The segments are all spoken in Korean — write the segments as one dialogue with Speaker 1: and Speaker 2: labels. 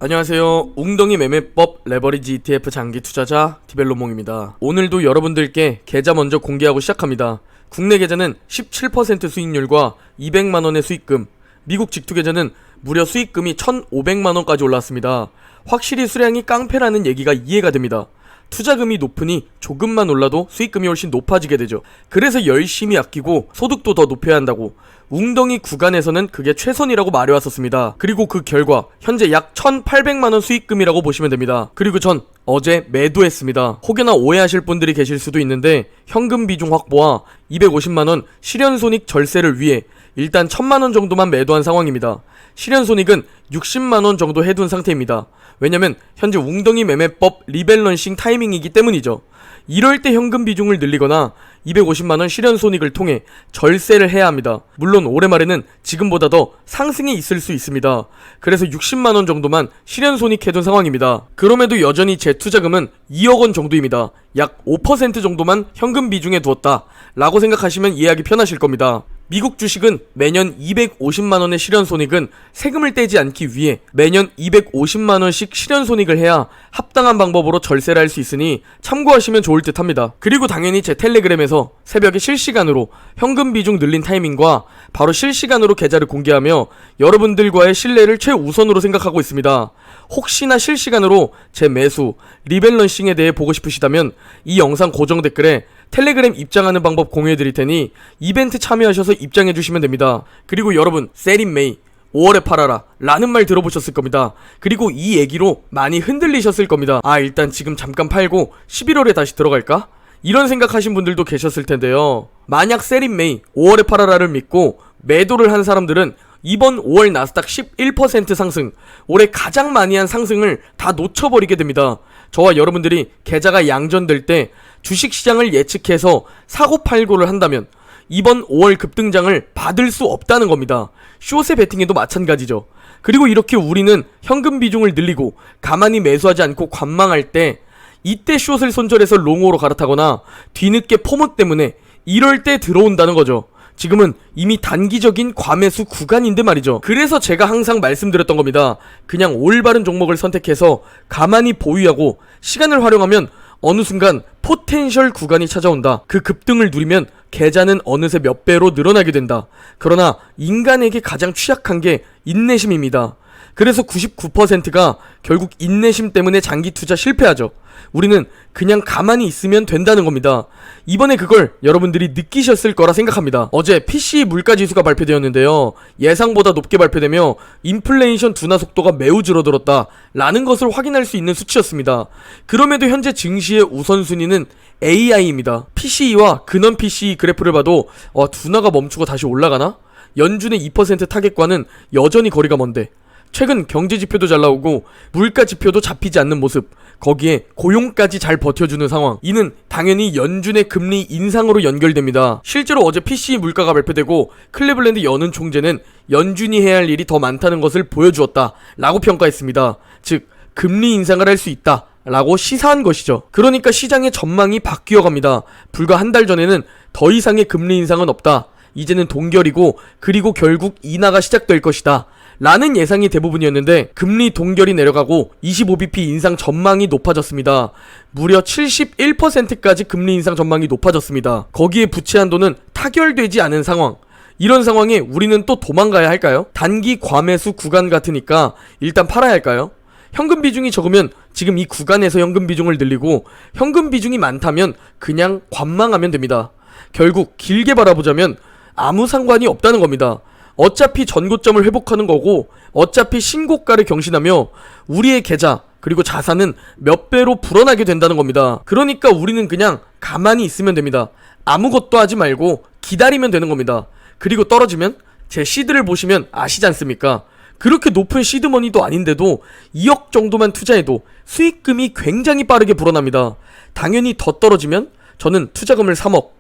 Speaker 1: 안녕하세요. 웅덩이 매매법 레버리지 ETF 장기 투자자 디벨로몽입니다. 오늘도 여러분들께 계좌 먼저 공개하고 시작합니다. 국내 계좌는 17% 수익률과 200만원의 수익금, 미국 직투 계좌는 무려 수익금이 1,500만원까지 올랐습니다. 확실히 수량이 깡패라는 얘기가 이해가 됩니다. 투자금이 높으니 조금만 올라도 수익금이 훨씬 높아지게 되죠. 그래서 열심히 아끼고 소득도 더 높여야 한다고 웅덩이 구간에서는 그게 최선이라고 말해왔었습니다. 그리고 그 결과 현재 약 1,800만원 수익금이라고 보시면 됩니다. 그리고 전 어제 매도했습니다. 혹여나 오해하실 분들이 계실 수도 있는데 현금 비중 확보와 250만원 실현손익 절세를 위해 일단 1,000만원 정도만 매도한 상황입니다. 실현손익은 60만원 정도 해둔 상태입니다. 왜냐면 현재 웅덩이 매매법 리밸런싱 타이밍이기 때문이죠. 이럴 때 현금 비중을 늘리거나 250만원 실현손익을 통해 절세를 해야 합니다. 물론 올해 말에는 지금보다 더 상승이 있을 수 있습니다. 그래서 60만원 정도만 실현손익 해둔 상황입니다. 그럼에도 여전히 제 투자금은 2억원 정도입니다. 약 5% 정도만 현금 비중에 두었다 라고 생각하시면 이해하기 편하실 겁니다. 미국 주식은 매년 250만원의 실현손익은 세금을 떼지 않기 위해 매년 250만원씩 실현손익을 해야 합당한 방법으로 절세를 할 수 있으니 참고하시면 좋을 듯 합니다. 그리고 당연히 제 텔레그램에서 새벽에 실시간으로 현금 비중 늘린 타이밍과 바로 실시간으로 계좌를 공개하며 여러분들과의 신뢰를 최우선으로 생각하고 있습니다. 혹시나 실시간으로 제 매수, 리밸런싱에 대해 보고 싶으시다면 이 영상 고정 댓글에 텔레그램 입장하는 방법 공유해드릴 테니 이벤트 참여하셔서 입장해주시면 됩니다. 그리고 여러분, 셀인메이 5월에 팔아라 라는 말 들어보셨을 겁니다. 그리고 이 얘기로 많이 흔들리셨을 겁니다. 일단 지금 잠깐 팔고 11월에 다시 들어갈까? 이런 생각하신 분들도 계셨을 텐데요. 만약 셀인메이 5월에 팔아라를 믿고 매도를 한 사람들은 이번 5월 나스닥 11% 상승, 올해 가장 많이 한 상승을 다 놓쳐버리게 됩니다. 저와 여러분들이 계좌가 양전될 때 주식시장을 예측해서 사고팔고를 한다면 이번 5월 급등장을 받을 수 없다는 겁니다. 숏의 베팅에도 마찬가지죠. 그리고 이렇게 우리는 현금 비중을 늘리고 가만히 매수하지 않고 관망할 때 이때 숏을 손절해서 롱으로 갈아타거나 뒤늦게 포모 때문에 이럴 때 들어온다는 거죠. 지금은 이미 단기적인 과매수 구간인데 말이죠. 그래서 제가 항상 말씀드렸던 겁니다. 그냥 올바른 종목을 선택해서 가만히 보유하고 시간을 활용하면 어느 순간 포텐셜 구간이 찾아온다. 그 급등을 누리면 계좌는 어느새 몇 배로 늘어나게 된다. 그러나 인간에게 가장 취약한 게 인내심입니다. 그래서 99%가 결국 인내심 때문에 장기 투자 실패하죠. 우리는 그냥 가만히 있으면 된다는 겁니다. 이번에 그걸 여러분들이 느끼셨을 거라 생각합니다. 어제 PCE 물가지수가 발표되었는데요. 예상보다 높게 발표되며 인플레이션 둔화 속도가 매우 줄어들었다 라는 것을 확인할 수 있는 수치였습니다. 그럼에도 현재 증시의 우선순위는 AI입니다. PCE와 근원 PCE 그래프를 봐도 둔화가 멈추고 다시 올라가나? 연준의 2% 타겟과는 여전히 거리가 먼데 최근 경제지표도 잘 나오고 물가지표도 잡히지 않는 모습, 거기에 고용까지 잘 버텨주는 상황, 이는 당연히 연준의 금리 인상으로 연결됩니다. 실제로 어제 PCE 물가가 발표되고 클리블랜드 연은 총재는 연준이 해야 할 일이 더 많다는 것을 보여주었다 라고 평가했습니다. 즉 금리 인상을 할 수 있다 라고 시사한 것이죠. 그러니까 시장의 전망이 바뀌어갑니다. 불과 한 달 전에는 더 이상의 금리 인상은 없다, 이제는 동결이고 그리고 결국 인하가 시작될 것이다 라는 예상이 대부분이었는데 금리 동결이 내려가고 25bp 인상 전망이 높아졌습니다. 무려 71%까지 금리 인상 전망이 높아졌습니다. 거기에 부채 한도는 타결되지 않은 상황, 이런 상황에 우리는 또 도망가야 할까요? 단기 과매수 구간 같으니까 일단 팔아야 할까요? 현금 비중이 적으면 지금 이 구간에서 현금 비중을 늘리고 현금 비중이 많다면 그냥 관망하면 됩니다. 결국 길게 바라보자면 아무 상관이 없다는 겁니다. 어차피 전고점을 회복하는 거고 어차피 신고가를 경신하며 우리의 계좌 그리고 자산은 몇 배로 불어나게 된다는 겁니다. 그러니까 우리는 그냥 가만히 있으면 됩니다. 아무것도 하지 말고 기다리면 되는 겁니다. 그리고 떨어지면 제 시드를 보시면 아시지 않습니까? 그렇게 높은 시드머니도 아닌데도 2억 정도만 투자해도 수익금이 굉장히 빠르게 불어납니다. 당연히 더 떨어지면 저는 투자금을 3억,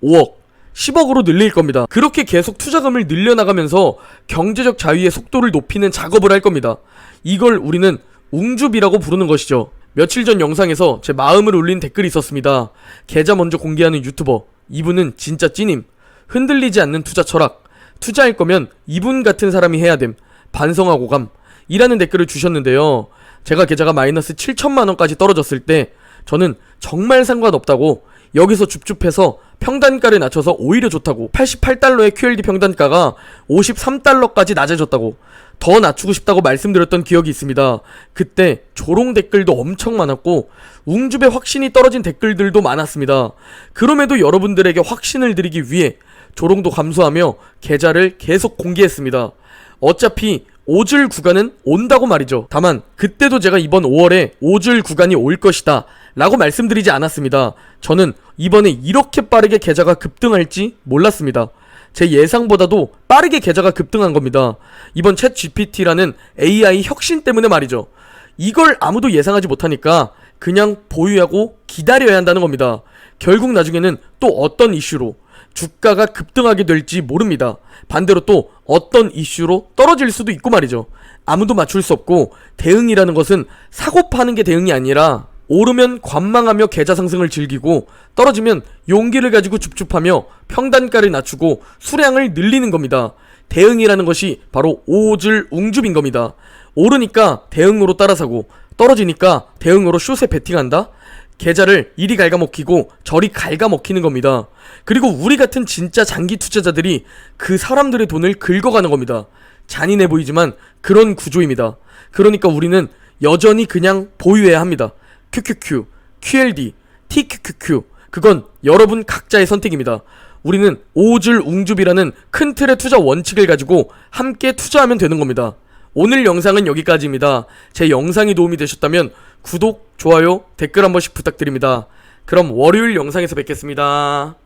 Speaker 1: 5억, 10억으로 늘릴 겁니다. 그렇게 계속 투자금을 늘려나가면서 경제적 자유의 속도를 높이는 작업을 할 겁니다. 이걸 우리는 웅주비라고 부르는 것이죠. 며칠 전 영상에서 제 마음을 울린 댓글이 있었습니다. 계좌 먼저 공개하는 유튜버, 이분은 진짜 찐임. 흔들리지 않는 투자 철학. 투자할 거면 이분 같은 사람이 해야 됨. 반성하고 감. 이라는 댓글을 주셨는데요. 제가 계좌가 마이너스 7천만원까지 떨어졌을 때 저는 정말 상관없다고, 여기서 줍줍해서 평단가를 낮춰서 오히려 좋다고, 88달러의 QLD 평단가가 53달러까지 낮아졌다고, 더 낮추고 싶다고 말씀드렸던 기억이 있습니다. 그때 조롱 댓글도 엄청 많았고 웅줍의 확신이 떨어진 댓글들도 많았습니다. 그럼에도 여러분들에게 확신을 드리기 위해 조롱도 감수하며 계좌를 계속 공개했습니다. 어차피 5줄 구간은 온다고 말이죠. 다만 그때도 제가 이번 5월에 5줄 구간이 올 것이다 라고 말씀드리지 않았습니다. 저는 이번에 이렇게 빠르게 계좌가 급등할지 몰랐습니다. 제 예상보다도 빠르게 계좌가 급등한 겁니다. 이번 챗 GPT라는 AI 혁신 때문에 말이죠. 이걸 아무도 예상하지 못하니까 그냥 보유하고 기다려야 한다는 겁니다. 결국 나중에는 또 어떤 이슈로 주가가 급등하게 될지 모릅니다. 반대로 또 어떤 이슈로 떨어질 수도 있고 말이죠. 아무도 맞출 수 없고, 대응이라는 것은 사고 파는 게 대응이 아니라 오르면 관망하며 계좌 상승을 즐기고 떨어지면 용기를 가지고 줍줍하며 평단가를 낮추고 수량을 늘리는 겁니다. 대응이라는 것이 바로 5줄 웅줍인 겁니다. 오르니까 대응으로 따라사고, 떨어지니까 대응으로 숏에 베팅한다? 계좌를 이리 갉아먹히고 저리 갉아먹히는 겁니다. 그리고 우리 같은 진짜 장기 투자자들이 그 사람들의 돈을 긁어가는 겁니다. 잔인해 보이지만 그런 구조입니다. 그러니까 우리는 여전히 그냥 보유해야 합니다. QQQ, QLD, TQQQ, 그건 여러분 각자의 선택입니다. 우리는 5줄 웅줍이라는 큰 틀의 투자 원칙을 가지고 함께 투자하면 되는 겁니다. 오늘 영상은 여기까지입니다. 제 영상이 도움이 되셨다면 구독, 좋아요, 댓글 한 번씩 부탁드립니다. 그럼 월요일 영상에서 뵙겠습니다.